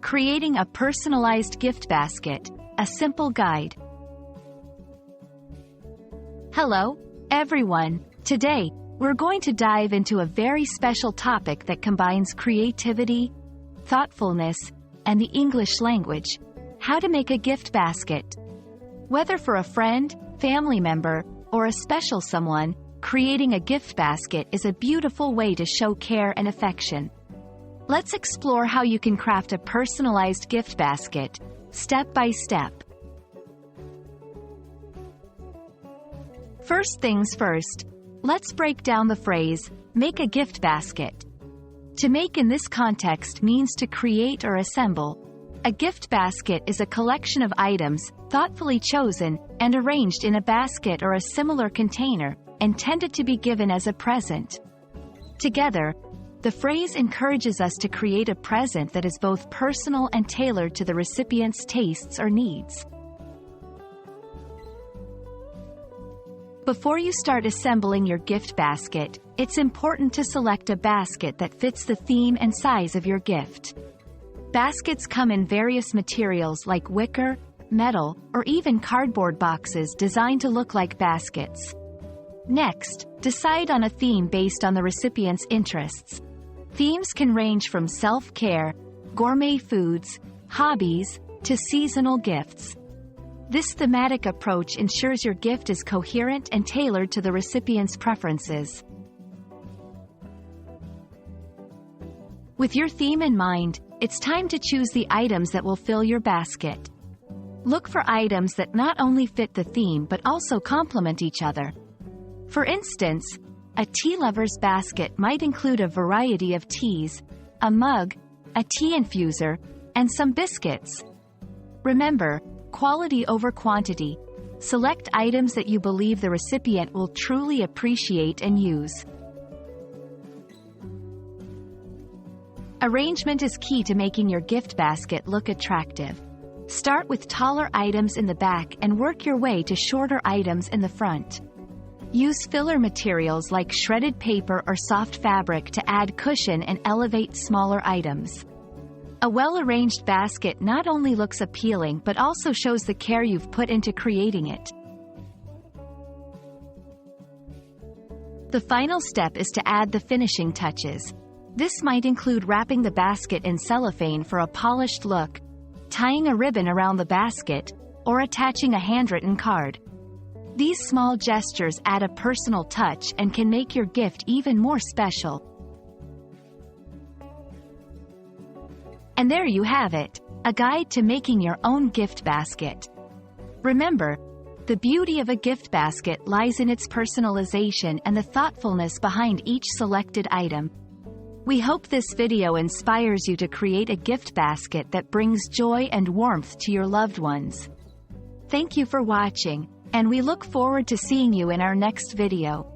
Creating a personalized gift basket, a simple guide. Hello, everyone. Today, we're going to dive into a very special topic that combines creativity, thoughtfulness, and the English language: how to make a gift basket. Whether for a friend, family member, or a special someone, creating a gift basket is a beautiful way to show care and affection. Let's explore how you can craft a personalized gift basket, step by step. First things first, let's break down the phrase, make a gift basket. To make in this context means to create or assemble. A gift basket is a collection of items, thoughtfully chosen, and arranged in a basket or a similar container, intended to be given as a present. Together, the phrase encourages us to create a present that is both personal and tailored to the recipient's tastes or needs. Before you start assembling your gift basket, it's important to select a basket that fits the theme and size of your gift. Baskets come in various materials like wicker, metal, or even cardboard boxes designed to look like baskets. Next, decide on a theme based on the recipient's interests. Themes can range from self-care, gourmet foods, hobbies, to seasonal gifts. This thematic approach ensures your gift is coherent and tailored to the recipient's preferences. With your theme in mind, it's time to choose the items that will fill your basket. Look for items that not only fit the theme but also complement each other. For instance, a tea lover's basket might include a variety of teas, a mug, a tea infuser, and some biscuits. Remember, quality over quantity. Select items that you believe the recipient will truly appreciate and use. Arrangement is key to making your gift basket look attractive. Start with taller items in the back and work your way to shorter items in the front. Use filler materials like shredded paper or soft fabric to add cushion and elevate smaller items. A well-arranged basket not only looks appealing but also shows the care you've put into creating it. The final step is to add the finishing touches. This might include wrapping the basket in cellophane for a polished look, tying a ribbon around the basket, or attaching a handwritten card. These small gestures add a personal touch and can make your gift even more special. And there you have it, a guide to making your own gift basket. Remember, the beauty of a gift basket lies in its personalization and the thoughtfulness behind each selected item. We hope this video inspires you to create a gift basket that brings joy and warmth to your loved ones. Thank you for watching, and we look forward to seeing you in our next video.